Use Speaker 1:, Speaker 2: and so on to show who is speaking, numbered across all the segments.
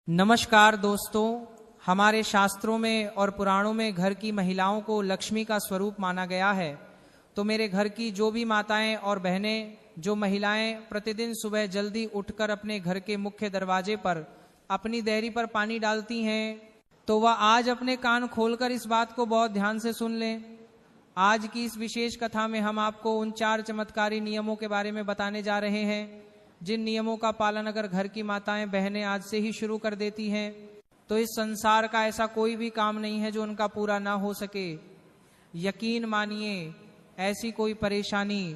Speaker 1: नमस्कार दोस्तों, हमारे शास्त्रों में और पुराणों में घर की महिलाओं को लक्ष्मी का स्वरूप माना गया है। तो मेरे घर की जो भी माताएं और बहनें, जो महिलाएं प्रतिदिन सुबह जल्दी उठकर अपने घर के मुख्य दरवाजे पर अपनी देहरी पर पानी डालती हैं, तो वह आज अपने कान खोलकर इस बात को बहुत ध्यान से सुन लें। आज की इस विशेष कथा में हम आपको उन 4 चमत्कारी नियमों के बारे में बताने जा रहे हैं, जिन नियमों का पालन अगर घर की माताएं बहनें आज से ही शुरू कर देती हैं तो इस संसार का ऐसा कोई भी काम नहीं है जो उनका पूरा ना हो सके। यकीन मानिए, ऐसी कोई परेशानी,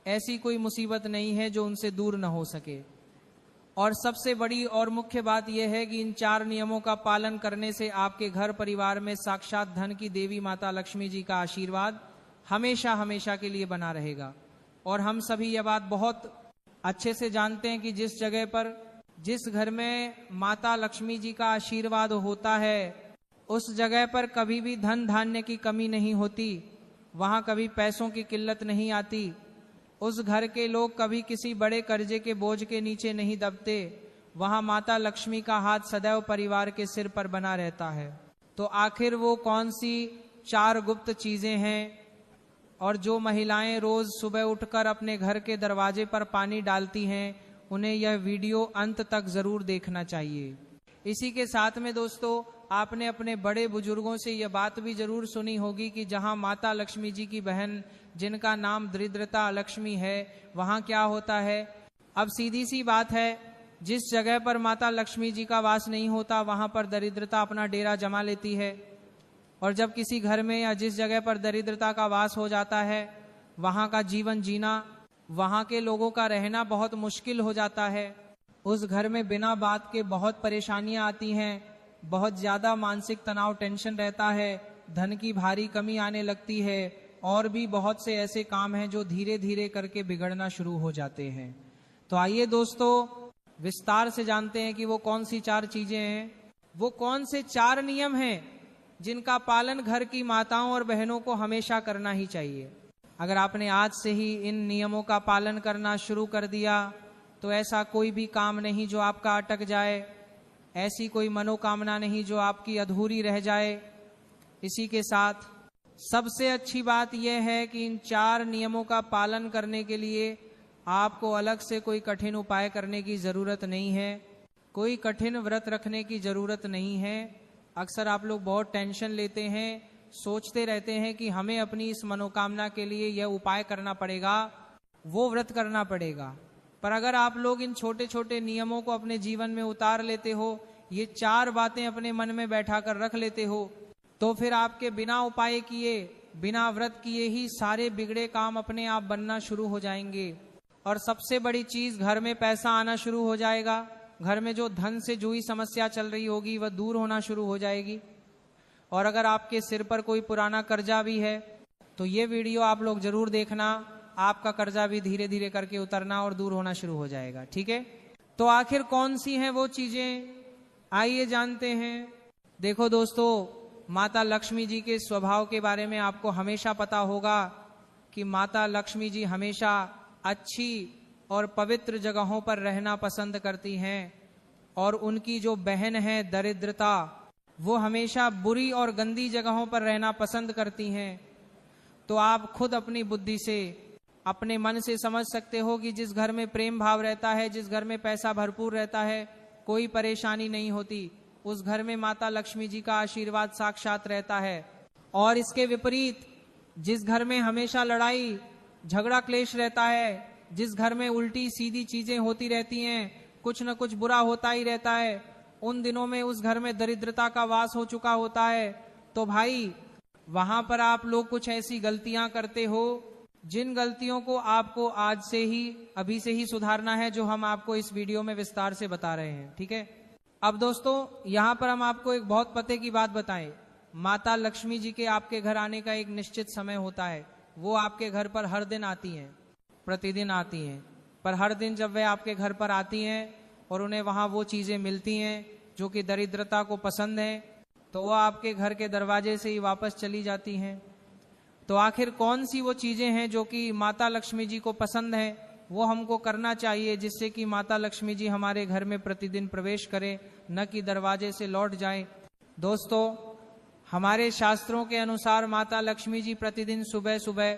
Speaker 1: ऐसी कोई मुसीबत नहीं है जो उनसे दूर न हो सके। और सबसे बड़ी और मुख्य बात यह है कि इन 4 नियमों का पालन करने से आपके घर परिवार में साक्षात धन की देवी माता लक्ष्मी जी का आशीर्वाद हमेशा हमेशा के लिए बना रहेगा। और हम सभी यह बात बहुत अच्छे से जानते हैं कि जिस जगह पर, जिस घर में माता लक्ष्मी जी का आशीर्वाद होता है, उस जगह पर कभी भी धन धान्य की कमी नहीं होती, वहां कभी पैसों की किल्लत नहीं आती, उस घर के लोग कभी किसी बड़े कर्जे के बोझ के नीचे नहीं दबते, वहां माता लक्ष्मी का हाथ सदैव परिवार के सिर पर बना रहता है। तो आखिर वो कौन सी 4 गुप्त चीजें हैं और जो महिलाएं रोज सुबह उठकर अपने घर के दरवाजे पर पानी डालती हैं, उन्हें यह वीडियो अंत तक जरूर देखना चाहिए। इसी के साथ में दोस्तों, आपने अपने बड़े बुजुर्गों से यह बात भी जरूर सुनी होगी कि जहां माता लक्ष्मी जी की बहन, जिनका नाम दरिद्रता लक्ष्मी है, वहां क्या होता है। अब सीधी सी बात है, जिस जगह पर माता लक्ष्मी जी का वास नहीं होता वहां पर दरिद्रता अपना डेरा जमा लेती है। और जब किसी घर में या जिस जगह पर दरिद्रता का वास हो जाता है, वहां का जीवन जीना, वहां के लोगों का रहना बहुत मुश्किल हो जाता है। उस घर में बिना बात के बहुत परेशानियां आती हैं, बहुत ज्यादा मानसिक तनाव, टेंशन रहता है, धन की भारी कमी आने लगती है, और भी बहुत से ऐसे काम हैं जो धीरे धीरे करके बिगड़ना शुरू हो जाते हैं। तो आइए दोस्तों, विस्तार से जानते हैं कि वो कौन सी 4 चीजें हैं, वो कौन से 4 नियम हैं जिनका पालन घर की माताओं और बहनों को हमेशा करना ही चाहिए। अगर आपने आज से ही इन नियमों का पालन करना शुरू कर दिया तो ऐसा कोई भी काम नहीं जो आपका अटक जाए, ऐसी कोई मनोकामना नहीं जो आपकी अधूरी रह जाए। इसी के साथ सबसे अच्छी बात यह है कि इन 4 नियमों का पालन करने के लिए आपको अलग से कोई कठिन उपाय करने की जरूरत नहीं है, कोई कठिन व्रत रखने की जरूरत नहीं है। अक्सर आप लोग बहुत टेंशन लेते हैं, सोचते रहते हैं कि हमें अपनी इस मनोकामना के लिए यह उपाय करना पड़ेगा, वो व्रत करना पड़ेगा। पर अगर आप लोग इन छोटे छोटे नियमों को अपने जीवन में उतार लेते हो, ये 4 बातें अपने मन में बैठा कर रख लेते हो, तो फिर आपके बिना उपाय किए, बिना व्रत किए ही सारे बिगड़े काम अपने आप बनना शुरू हो जाएंगे। और सबसे बड़ी चीज, घर में पैसा आना शुरू हो जाएगा, घर में जो धन से जुड़ी समस्या चल रही होगी वह दूर होना शुरू हो जाएगी। और अगर आपके सिर पर कोई पुराना कर्जा भी है तो ये वीडियो आप लोग जरूर देखना, आपका कर्जा भी धीरे धीरे करके उतरना और दूर होना शुरू हो जाएगा। ठीक है, तो आखिर कौन सी हैं वो चीजें, आइए जानते हैं। देखो दोस्तों, माता लक्ष्मी जी के स्वभाव के बारे में आपको हमेशा पता होगा कि माता लक्ष्मी जी हमेशा अच्छी और पवित्र जगहों पर रहना पसंद करती हैं, और उनकी जो बहन है दरिद्रता, वो हमेशा बुरी और गंदी जगहों पर रहना पसंद करती हैं। तो आप खुद अपनी बुद्धि से, अपने मन से समझ सकते हो कि जिस घर में प्रेम भाव रहता है, जिस घर में पैसा भरपूर रहता है, कोई परेशानी नहीं होती, उस घर में माता लक्ष्मी जी का आशीर्वाद साक्षात रहता है। और इसके विपरीत, जिस घर में हमेशा लड़ाई झगड़ा क्लेश रहता है, जिस घर में उल्टी सीधी चीजें होती रहती हैं, कुछ न कुछ बुरा होता ही रहता है, उन दिनों में उस घर में दरिद्रता का वास हो चुका होता है, तो भाई वहां पर आप लोग कुछ ऐसी गलतियां करते हो जिन गलतियों को आपको आज से ही, अभी से ही सुधारना है, जो हम आपको इस वीडियो में विस्तार से बता रहे हैं। ठीक है, अब दोस्तों यहां पर हम आपको एक बहुत पते की बात बताएं। माता लक्ष्मी जी के आपके घर आने का एक निश्चित समय होता है, वो आपके घर पर हर दिन आती हैं, प्रतिदिन आती हैं। पर हर दिन जब वे आपके घर पर आती हैं और उन्हें वहां वो चीजें मिलती हैं जो कि दरिद्रता को पसंद है, तो वह आपके घर के दरवाजे से ही वापस चली जाती हैं। तो आखिर कौन सी वो चीजें हैं जो कि माता लक्ष्मी जी को पसंद है, वो हमको करना चाहिए, जिससे कि माता लक्ष्मी जी हमारे घर में प्रतिदिन प्रवेश करें, न कि दरवाजे से लौट जाए। दोस्तों, हमारे शास्त्रों के अनुसार माता लक्ष्मी जी प्रतिदिन सुबह सुबह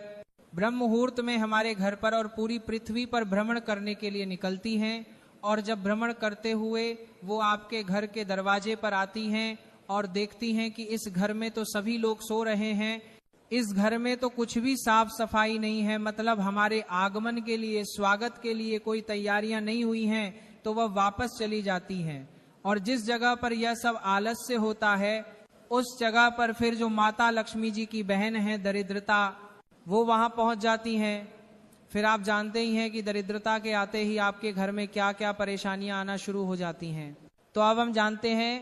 Speaker 1: ब्रह्म मुहूर्त में हमारे घर पर और पूरी पृथ्वी पर भ्रमण करने के लिए निकलती हैं, और जब भ्रमण करते हुए वो आपके घर के दरवाजे पर आती हैं और देखती हैं कि इस घर में तो सभी लोग सो रहे हैं, इस घर में तो कुछ भी साफ सफाई नहीं है, मतलब हमारे आगमन के लिए, स्वागत के लिए कोई तैयारियां नहीं हुई हैं, तो वह वापस चली जाती हैं। और जिस जगह पर यह सब आलस्य होता है, उस जगह पर फिर जो माता लक्ष्मी जी की बहन है दरिद्रता, वो वहां पहुंच जाती हैं। फिर आप जानते ही हैं कि दरिद्रता के आते ही आपके घर में क्या क्या परेशानियां आना शुरू हो जाती हैं। तो अब हम जानते हैं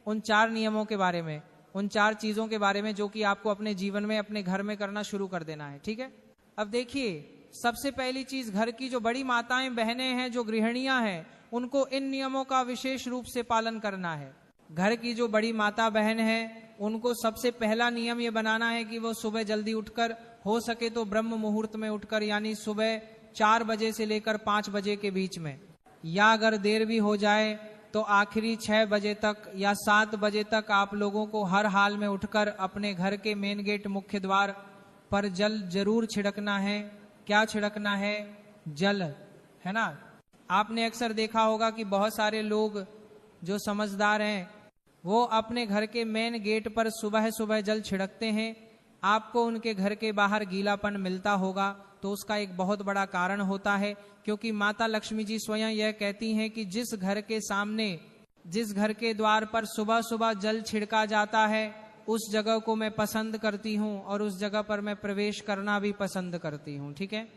Speaker 1: उन 4 नियमों के बारे में, उन 4 चीजों के बारे में जो कि आपको अपने जीवन में, अपने घर में करना शुरू कर देना है। ठीक है, अब देखिए, सबसे पहली चीज, घर की जो बड़ी माताएं बहनें हैं, जो गृहिणियां हैं, उनको इन नियमों का विशेष रूप से पालन करना है। घर की जो बड़ी माता बहन है, उनको सबसे पहला नियम ये बनाना है कि वो सुबह जल्दी उठकर, हो सके तो ब्रह्म मुहूर्त में उठकर, यानी सुबह 4 बजे से लेकर 5 बजे के बीच में, या अगर देर भी हो जाए तो आखिरी 6 बजे तक या 7 बजे तक आप लोगों को हर हाल में उठकर अपने घर के मेन गेट, मुख्य द्वार पर जल जरूर छिड़कना है। क्या छिड़कना है? जल, है ना। आपने अक्सर देखा होगा कि बहुत सारे लोग जो समझदार हैं, वो अपने घर के मेन गेट पर सुबह सुबह जल छिड़कते हैं। आपको उनके घर के बाहर गीलापन मिलता होगा, तो उसका एक बहुत बड़ा कारण होता है, क्योंकि माता लक्ष्मी जी स्वयं यह कहती हैं कि जिस घर के सामने, जिस घर के द्वार पर सुबह सुबह जल छिड़का जाता है, उस जगह को मैं पसंद करती हूँ और उस जगह पर मैं प्रवेश करना भी पसंद करती हूँ। ठीक है,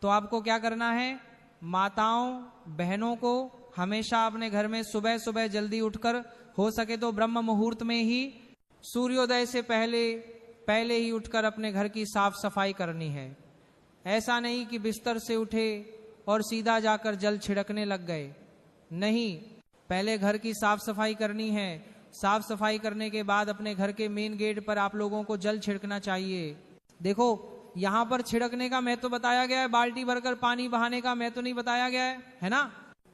Speaker 1: तो आपको क्या करना है? माताओं बहनों को हमेशा अपने घर में सुबह सुबह जल्दी उठकर, हो सके तो ब्रह्म मुहूर्त में ही, सूर्योदय से पहले ही उठकर अपने घर की साफ सफाई करनी है। ऐसा नहीं कि बिस्तर से उठे और सीधा जाकर जल छिड़कने लग गए, नहीं, पहले घर की साफ सफाई करनी है। साफ सफाई करने के बाद अपने घर के मेन गेट पर आप लोगों को जल छिड़कना चाहिए। देखो, यहाँ पर छिड़कने का महत्व बताया गया है, बाल्टी भरकर पानी बहाने का महत्व नहीं बताया गया है ना।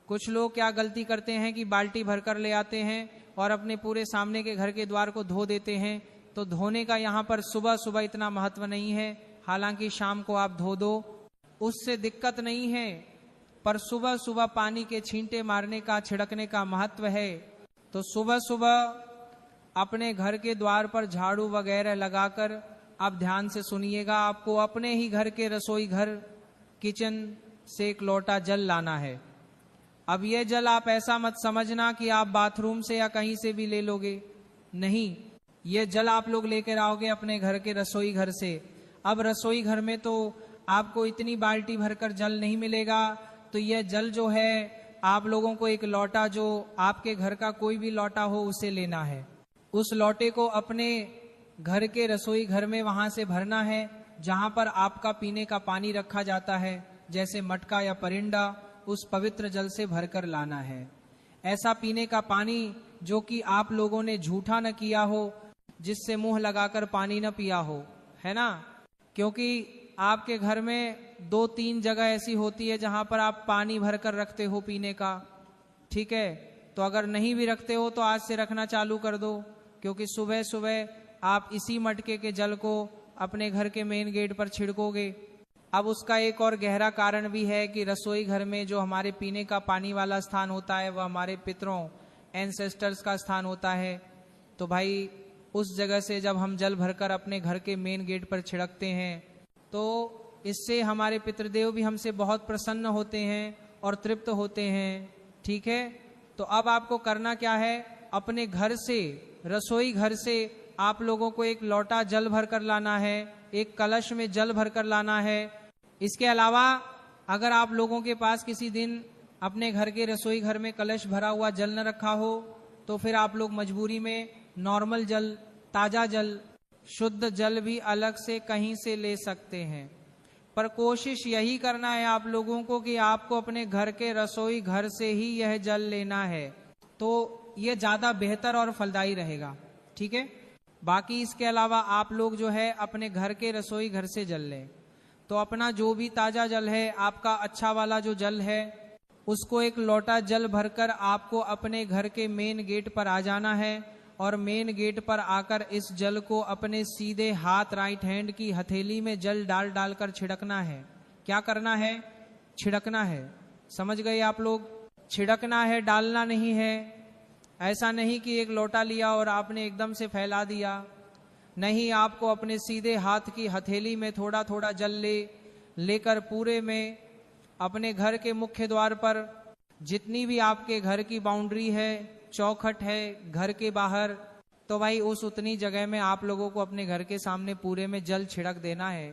Speaker 1: कुछ लोग क्या गलती करते हैं कि बाल्टी भरकर ले आते हैं और अपने पूरे सामने के घर के द्वार को धो देते हैं। तो धोने का यहाँ पर सुबह सुबह इतना महत्व नहीं है, हालांकि शाम को आप धो दो, उससे दिक्कत नहीं है, पर सुबह सुबह पानी के छींटे मारने का, छिड़कने का महत्व है। तो सुबह सुबह अपने घर के द्वार पर झाड़ू वगैरह लगाकर, आप ध्यान से सुनिएगा, आपको अपने ही घर के रसोई घर, किचन से एक लोटा जल लाना है। अब ये जल आप ऐसा मत समझना कि आप बाथरूम से या कहीं से भी ले लोगे, नहीं, ये जल आप लोग लेकर आओगे अपने घर के रसोई घर से। अब रसोई घर में तो आपको इतनी बाल्टी भरकर जल नहीं मिलेगा, तो यह जल जो है आप लोगों को एक लोटा, जो आपके घर का कोई भी लोटा हो, उसे लेना है। उस लोटे को अपने घर के रसोई घर में वहां से भरना है जहां पर आपका पीने का पानी रखा जाता है, जैसे मटका या परिंदा, उस पवित्र जल से भरकर लाना है। ऐसा पीने का पानी जो कि आप लोगों ने झूठा न किया हो, जिससे मुंह लगाकर पानी न पिया हो, है ना। क्योंकि आपके घर में 2-3 जगह ऐसी होती है जहां पर आप पानी भरकर रखते हो पीने का, ठीक है। तो अगर नहीं भी रखते हो तो आज से रखना चालू कर दो, क्योंकि सुबह सुबह आप इसी मटके के जल को अपने घर के मेन गेट पर छिड़कोगे। अब उसका एक और गहरा कारण भी है कि रसोई घर में जो हमारे पीने का पानी वाला स्थान होता है, वह हमारे पितरों, एंसेस्टर्स का स्थान होता है। तो भाई, उस जगह से जब हम जल भरकर अपने घर के मेन गेट पर छिड़कते हैं, तो इससे हमारे पितृदेव भी हमसे बहुत प्रसन्न होते हैं और तृप्त होते हैं। ठीक है, तो अब आपको करना क्या है? अपने घर से, रसोई घर से आप लोगों को एक लोटा जल भरकर लाना है, एक कलश में जल भरकर लाना है। इसके अलावा अगर आप लोगों के पास किसी दिन अपने घर के रसोई घर में कलश भरा हुआ जल न रखा हो, तो फिर आप लोग मजबूरी में नॉर्मल जल, ताजा जल, शुद्ध जल भी अलग से कहीं से ले सकते हैं। पर कोशिश यही करना है आप लोगों को कि आपको अपने घर के रसोई घर से ही यह जल लेना है, तो यह ज्यादा बेहतर और फलदायी रहेगा। ठीक है, बाकी इसके अलावा आप लोग जो है अपने घर के रसोई घर से जल लें। तो अपना जो भी ताजा जल है, आपका अच्छा वाला जो जल है, उसको एक लोटा जल भरकर आपको अपने घर के मेन गेट पर आ जाना है और मेन गेट पर आकर इस जल को अपने सीधे हाथ राइट हैंड की हथेली में जल डाल डालकर छिड़कना है। क्या करना है? छिड़कना है। समझ गए आप लोग? छिड़कना है, डालना नहीं है। ऐसा नहीं कि एक लोटा लिया और आपने एकदम से फैला दिया। नहीं, आपको अपने सीधे हाथ की हथेली में थोड़ा थोड़ा जल लेकर पूरे में अपने घर के मुख्य द्वार पर जितनी भी आपके घर की बाउंड्री है, चौखट है घर के बाहर, तो भाई उस उतनी जगह में आप लोगों को अपने घर के सामने पूरे में जल छिड़क देना है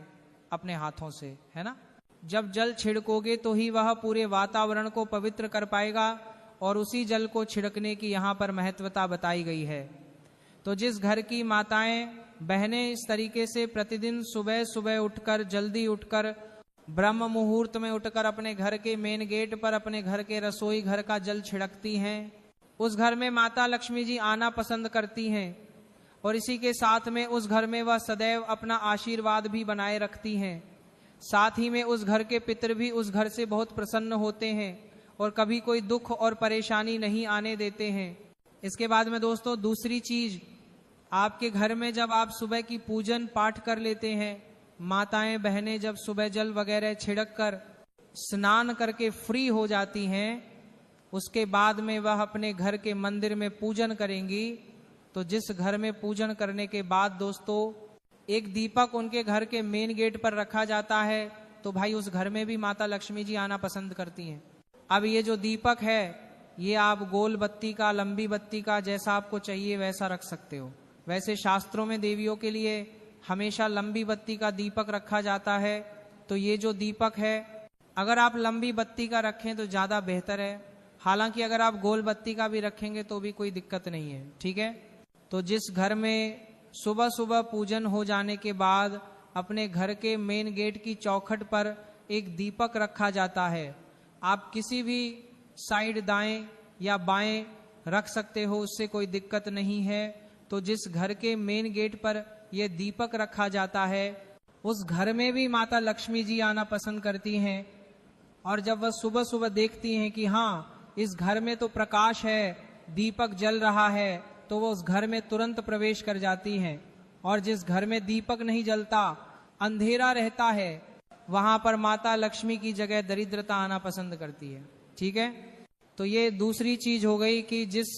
Speaker 1: अपने हाथों से, है ना। जब जल छिड़कोगे तो ही वह पूरे वातावरण को पवित्र कर पाएगा और उसी जल को छिड़कने की यहाँ पर महत्वता बताई गई है। तो जिस घर की माताएं बहनें इस तरीके से प्रतिदिन सुबह सुबह उठकर, जल्दी उठकर, ब्रह्म मुहूर्त में उठकर अपने घर के मेन गेट पर अपने घर के रसोई घर का जल छिड़कती हैं, उस घर में माता लक्ष्मी जी आना पसंद करती हैं और इसी के साथ में उस घर में वह सदैव अपना आशीर्वाद भी बनाए रखती हैं। साथ ही में उस घर के पितर भी उस घर से बहुत प्रसन्न होते हैं और कभी कोई दुख और परेशानी नहीं आने देते हैं। इसके बाद में दोस्तों दूसरी चीज, आपके घर में जब आप सुबह की पूजन पाठ कर लेते हैं, माताएं बहनें जब सुबह जल वगैरह छिड़क कर स्नान करके फ्री हो जाती हैं, उसके बाद में वह अपने घर के मंदिर में पूजन करेंगी। तो जिस घर में पूजन करने के बाद दोस्तों एक दीपक उनके घर के मेन गेट पर रखा जाता है, तो भाई उस घर में भी माता लक्ष्मी जी आना पसंद करती हैं। अब ये जो दीपक है, ये आप गोल बत्ती का, लंबी बत्ती का, जैसा आपको चाहिए वैसा रख सकते हो। वैसे शास्त्रों में देवियों के लिए हमेशा लंबी बत्ती का दीपक रखा जाता है। तो ये जो दीपक है, अगर आप लंबी बत्ती का रखें तो ज्यादा बेहतर है। हालांकि अगर आप गोल बत्ती का भी रखेंगे तो भी कोई दिक्कत नहीं है, ठीक है। तो जिस घर में सुबह सुबह पूजन हो जाने के बाद अपने घर के मेन गेट की चौखट पर एक दीपक रखा जाता है, आप किसी भी साइड दाएं या बाएं रख सकते हो, उससे कोई दिक्कत नहीं है। तो जिस घर के मेन गेट पर यह दीपक रखा जाता है, उस घर में भी माता लक्ष्मी जी आना पसंद करती हैं। और जब वह सुबह सुबह देखती हैं कि हाँ इस घर में तो प्रकाश है, दीपक जल रहा है, तो वो उस घर में तुरंत प्रवेश कर जाती हैं। और जिस घर में दीपक नहीं जलता, अंधेरा रहता है, वहां पर माता लक्ष्मी की जगह दरिद्रता आना पसंद करती है, ठीक है। तो ये दूसरी चीज हो गई कि जिस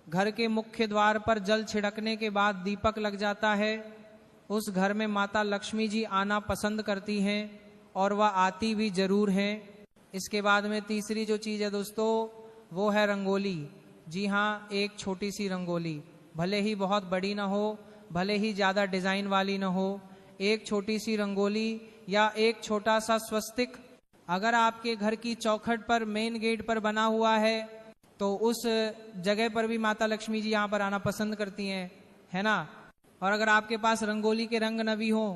Speaker 1: घर के मुख्य द्वार पर जल छिड़कने के बाद दीपक लग जाता है, उस घर में माता लक्ष्मी जी आना पसंद करती हैं और वह आती भी जरूर हैं। इसके बाद में तीसरी जो चीज है दोस्तों, वो है रंगोली। जी हाँ, एक छोटी सी रंगोली, भले ही बहुत बड़ी ना हो, भले ही ज्यादा डिजाइन वाली ना हो, एक छोटी सी रंगोली या एक छोटा सा स्वस्तिक अगर आपके घर की चौखट पर मेन गेट पर बना हुआ है, तो उस जगह पर भी माता लक्ष्मी जी यहाँ पर आना पसंद करती हैं, है ना। और अगर आपके पास रंगोली के रंग न भी हो,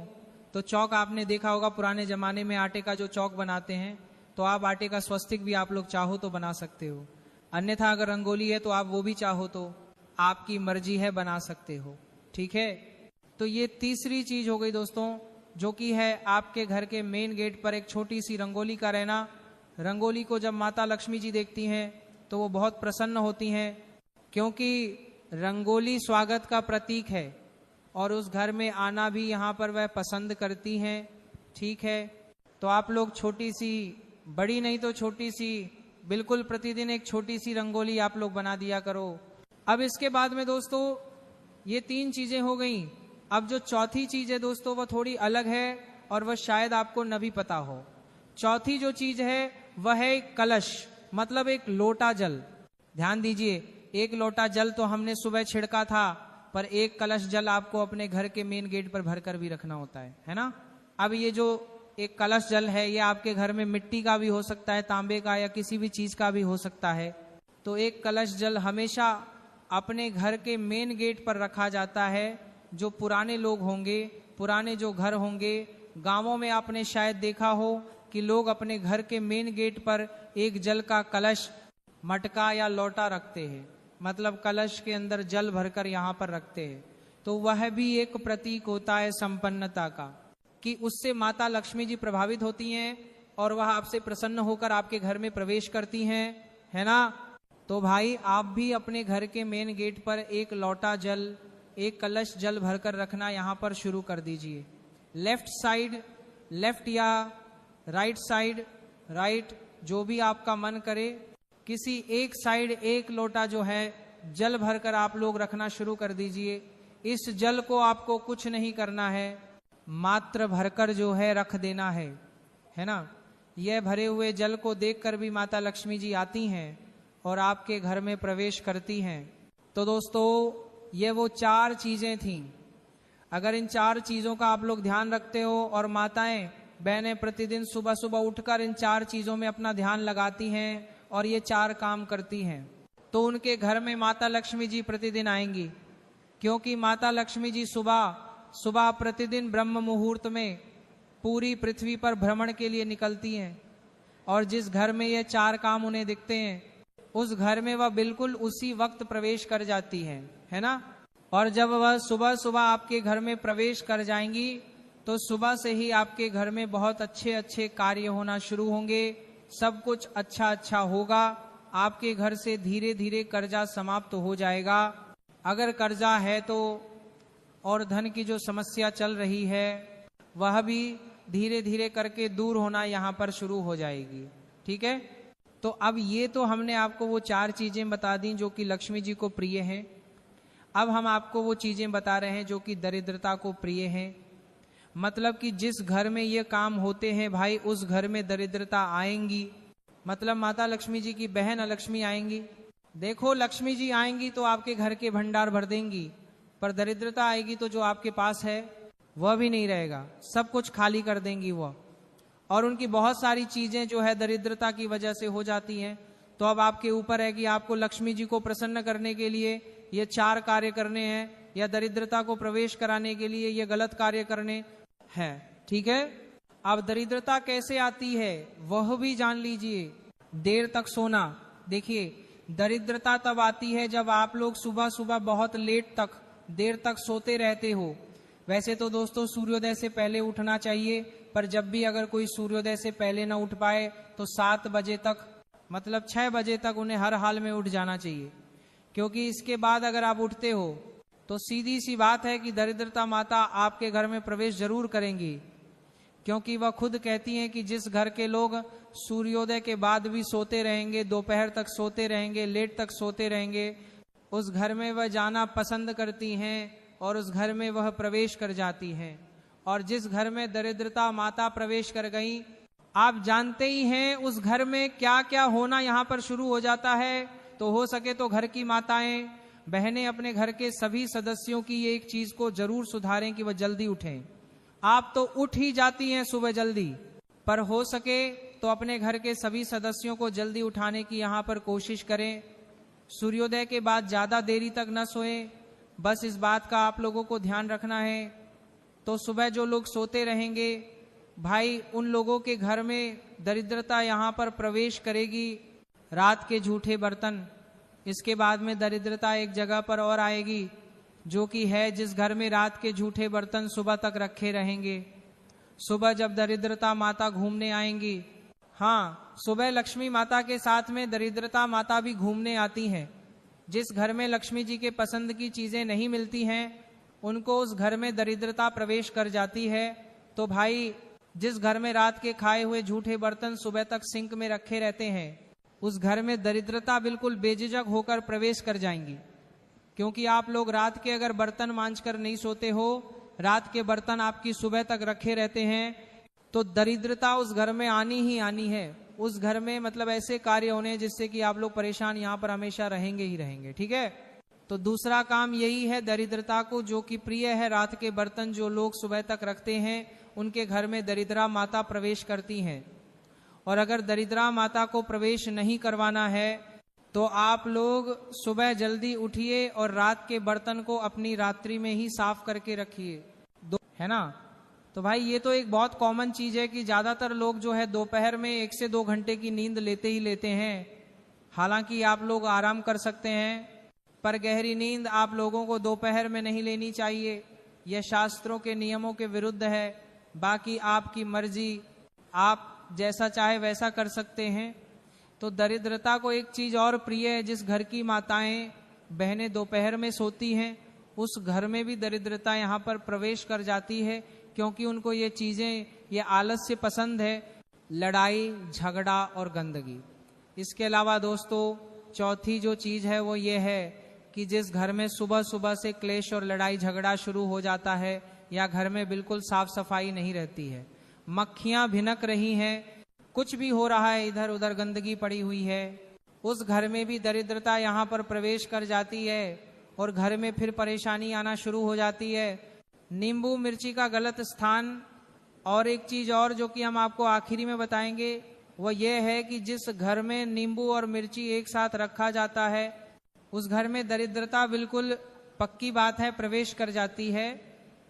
Speaker 1: तो चौक आपने देखा होगा पुराने जमाने में आटे का जो चौक बनाते हैं, तो आप आटे का स्वस्तिक भी आप लोग चाहो तो बना सकते हो। अन्यथा अगर रंगोली है तो आप वो भी चाहो तो आपकी मर्जी है, बना सकते हो, ठीक है। तो ये तीसरी चीज हो गई दोस्तों, जो कि है आपके घर के मेन गेट पर एक छोटी सी रंगोली का रहना। रंगोली को जब माता लक्ष्मी जी देखती हैं तो वो बहुत प्रसन्न होती हैं, क्योंकि रंगोली स्वागत का प्रतीक है और उस घर में आना भी यहाँ पर वह पसंद करती हैं, ठीक है। तो आप लोग छोटी सी, बड़ी नहीं तो छोटी सी, बिल्कुल प्रतिदिन एक छोटी सी रंगोली आप लोग बना दिया करो। अब इसके बाद में दोस्तों ये तीन चीजें हो गई। अब जो चौथी चीज है दोस्तों वो थोड़ी अलग है और वह शायद आपको न भी पता हो। चौथी जो चीज है वह है कलश, मतलब एक लोटा जल। ध्यान दीजिए, एक लोटा जल तो हमने सुबह छिड़का था, पर एक कलश जल आपको अपने घर के मेन गेट पर भरकर भी रखना होता है ना। अब ये जो एक कलश जल है, ये आपके घर में मिट्टी का भी हो सकता है, तांबे का या किसी भी चीज का भी हो सकता है। तो एक कलश जल हमेशा अपने घर के मेन गेट पर रखा जाता है। जो पुराने लोग होंगे, पुराने जो घर होंगे, गांवों में आपने शायद देखा हो कि लोग अपने घर के मेन गेट पर एक जल का कलश, मटका या लोटा रखते हैं, मतलब कलश के अंदर जल भरकर यहाँ पर रखते हैं। तो वह भी एक प्रतीक होता है संपन्नता का, कि उससे माता लक्ष्मी जी प्रभावित होती हैं और वह आपसे प्रसन्न होकर आपके घर में प्रवेश करती हैं, है ना। तो भाई आप भी अपने घर के मेन गेट पर एक लोटा जल, एक कलश जल भरकर रखना यहाँ पर शुरू कर दीजिए। लेफ्ट साइड लेफ्ट या राइट साइड राइट, जो भी आपका मन करे, किसी एक साइड एक लोटा जो है जल भरकर आप लोग रखना शुरू कर दीजिए। इस जल को आपको कुछ नहीं करना है, मात्र भरकर जो है रख देना है ना। यह भरे हुए जल को देखकर भी माता लक्ष्मी जी आती हैं और आपके घर में प्रवेश करती हैं। तो दोस्तों ये वो 4 चीजें थीं। अगर इन 4 चीजों का आप लोग ध्यान रखते हो और माताएं बहनें प्रतिदिन सुबह सुबह उठकर इन 4 चीजों में अपना ध्यान लगाती हैं और ये 4 काम करती हैं, तो उनके घर में माता लक्ष्मी जी प्रतिदिन आएंगी। क्योंकि माता लक्ष्मी जी सुबह प्रतिदिन ब्रह्म मुहूर्त में पूरी पृथ्वी पर भ्रमण के लिए निकलती हैं, और जिस घर में ये 4 काम उन्हें दिखते हैं उस घर में वह बिल्कुल उसी वक्त प्रवेश कर जाती हैं, है ना। और जब वह सुबह सुबह आपके घर में प्रवेश कर जाएंगी तो सुबह से ही आपके घर में बहुत अच्छे अच्छे कार्य होना शुरू होंगे, सब कुछ अच्छा अच्छा होगा। आपके घर से धीरे धीरे कर्जा समाप्त हो जाएगा। अगर कर्जा है तो, और धन की जो समस्या चल रही है वह भी धीरे धीरे करके दूर होना यहाँ पर शुरू हो जाएगी, ठीक है। तो अब ये तो हमने आपको वो 4 चीजें बता दी जो कि लक्ष्मी जी को प्रिय हैं। अब हम आपको वो चीजें बता रहे हैं जो कि दरिद्रता को प्रिय हैं। मतलब कि जिस घर में ये काम होते हैं भाई उस घर में दरिद्रता आएंगी। मतलब माता लक्ष्मी जी की बहन लक्ष्मी आएंगी। देखो लक्ष्मी जी आएंगी तो आपके घर के भंडार भर देंगी, पर दरिद्रता आएगी तो जो आपके पास है वह भी नहीं रहेगा, सब कुछ खाली कर देंगी वह। और उनकी बहुत सारी चीजें जो है दरिद्रता की वजह से हो जाती हैं। तो अब आपके ऊपर है कि आपको लक्ष्मी जी को प्रसन्न करने के लिए ये 4 कार्य करने हैं या दरिद्रता को प्रवेश कराने के लिए ये गलत कार्य करने हैं, ठीक है। अब दरिद्रता कैसे आती है वह भी जान लीजिए। देर तक सोना, देखिए दरिद्रता तब आती है जब आप लोग सुबह सुबह बहुत लेट तक देर तक सोते रहते हो। वैसे तो दोस्तों सूर्योदय से पहले उठना चाहिए, पर जब भी अगर कोई सूर्योदय से पहले ना उठ पाए तो 7 बजे तक, मतलब 6 बजे तक उन्हें हर हाल में उठ जाना चाहिए। क्योंकि इसके बाद अगर आप उठते हो तो सीधी सी बात है कि दरिद्रता माता आपके घर में प्रवेश जरूर करेंगी। क्योंकि वह खुद कहती हैं कि जिस घर के लोग सूर्योदय के बाद भी सोते रहेंगे, दोपहर तक सोते रहेंगे, लेट तक सोते रहेंगे, उस घर में वह जाना पसंद करती हैं और उस घर में वह प्रवेश कर जाती हैं। और जिस घर में दरिद्रता माता प्रवेश कर गई, आप जानते ही हैं उस घर में क्या क्या होना यहाँ पर शुरू हो जाता है। तो हो सके तो घर की माताएं बहनें अपने घर के सभी सदस्यों की ये एक चीज को जरूर सुधारें कि वह जल्दी उठें। आप तो उठ ही जाती हैं सुबह जल्दी, पर हो सके तो अपने घर के सभी सदस्यों को जल्दी उठाने की यहाँ पर कोशिश करें। सूर्योदय के बाद ज्यादा देरी तक न सोएं, बस इस बात का आप लोगों को ध्यान रखना है। तो सुबह जो लोग सोते रहेंगे भाई उन लोगों के घर में दरिद्रता यहाँ पर प्रवेश करेगी। रात के झूठे बर्तन, इसके बाद में दरिद्रता एक जगह पर और आएगी जो कि है जिस घर में रात के झूठे बर्तन सुबह तक रखे रहेंगे। सुबह जब दरिद्रता माता घूमने आएंगी, हाँ सुबह लक्ष्मी माता के साथ में दरिद्रता माता भी घूमने आती हैं। जिस घर में लक्ष्मी जी के पसंद की चीजें नहीं मिलती हैं उनको उस घर में दरिद्रता प्रवेश कर जाती है। तो भाई जिस घर में रात के खाए हुए झूठे बर्तन सुबह तक सिंक में रखे रहते हैं उस घर में दरिद्रता बिल्कुल बेझिझक होकर प्रवेश कर जाएंगी। क्योंकि आप लोग रात के अगर बर्तन मांजकर नहीं सोते हो, रात के बर्तन आपकी सुबह तक रखे रहते हैं, तो दरिद्रता उस घर में आनी ही आनी है। उस घर में मतलब ऐसे कार्य होने जिससे कि आप लोग परेशान यहाँ पर हमेशा रहेंगे ही रहेंगे, ठीक है। तो दूसरा काम यही है दरिद्रता को जो कि प्रिय है, रात के बर्तन जो लोग सुबह तक रखते हैं उनके घर में दरिद्रा माता प्रवेश करती हैं। और अगर दरिद्रा माता को प्रवेश नहीं करवाना है तो आप लोग सुबह जल्दी उठिए और रात के बर्तन को अपनी रात्रि में ही साफ करके रखिए, है ना। तो भाई ये तो एक बहुत कॉमन चीज है कि ज्यादातर लोग जो है दोपहर में 1 से 2 घंटे की नींद लेते ही लेते हैं। हालांकि आप लोग आराम कर सकते हैं, पर गहरी नींद आप लोगों को दोपहर में नहीं लेनी चाहिए। यह शास्त्रों के नियमों के विरुद्ध है। बाकी आपकी मर्जी, आप जैसा चाहे वैसा कर सकते हैं। तो दरिद्रता को एक चीज और प्रिय है, जिस घर की माताएं बहनें दोपहर में सोती हैं उस घर में भी दरिद्रता यहाँ पर प्रवेश कर जाती है, क्योंकि उनको ये चीजें, ये आलस्य पसंद है, लड़ाई झगड़ा और गंदगी। इसके अलावा दोस्तों चौथी जो चीज है वो ये है कि जिस घर में सुबह सुबह से क्लेश और लड़ाई झगड़ा शुरू हो जाता है या घर में बिल्कुल साफ सफाई नहीं रहती है, मक्खियां भिनक रही हैं, कुछ भी हो रहा है, इधर उधर गंदगी पड़ी हुई है, उस घर में भी दरिद्रता यहाँ पर प्रवेश कर जाती है और घर में फिर परेशानी आना शुरू हो जाती है। नींबू मिर्ची का गलत स्थान, और एक चीज और जो कि हम आपको आखिरी में बताएंगे वो ये है कि जिस घर में नींबू और मिर्ची एक साथ रखा जाता है उस घर में दरिद्रता बिल्कुल पक्की बात है प्रवेश कर जाती है।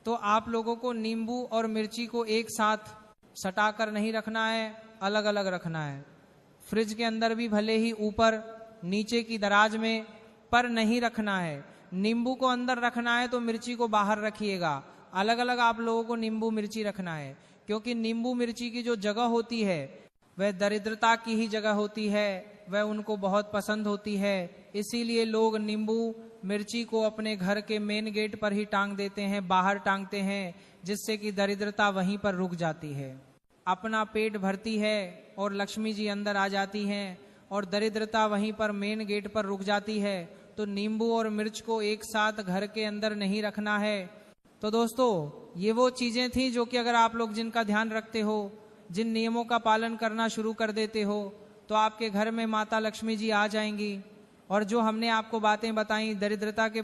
Speaker 1: तो आप लोगों को नींबू और मिर्ची को एक साथ सटाकर नहीं रखना है, अलग अलग रखना है। फ्रिज के अंदर भी भले ही ऊपर नीचे की दराज में, पर नहीं रखना है। नींबू को अंदर रखना है तो मिर्ची को बाहर रखिएगा, अलग अलग आप लोगों को नींबू मिर्ची रखना है, क्योंकि नींबू मिर्ची की जो जगह होती है वह दरिद्रता की ही जगह होती है, वह उनको बहुत पसंद होती है। इसीलिए लोग नींबू मिर्ची को अपने घर के मेन गेट पर ही टांग देते हैं, बाहर टांगते हैं, जिससे कि दरिद्रता वहीं पर रुक जाती है, अपना पेट भरती है और लक्ष्मी जी अंदर आ जाती हैं, और दरिद्रता वहीं पर मेन गेट पर रुक जाती है। तो नींबू और मिर्च को एक साथ घर के अंदर नहीं रखना है। तो दोस्तों ये वो चीजें थी जो कि अगर आप लोग जिनका ध्यान रखते हो, जिन नियमों का पालन करना शुरू कर देते हो, तो आपके घर में माता लक्ष्मी जी आ जाएंगी। और जो हमने आपको बातें बताई दरिद्रता के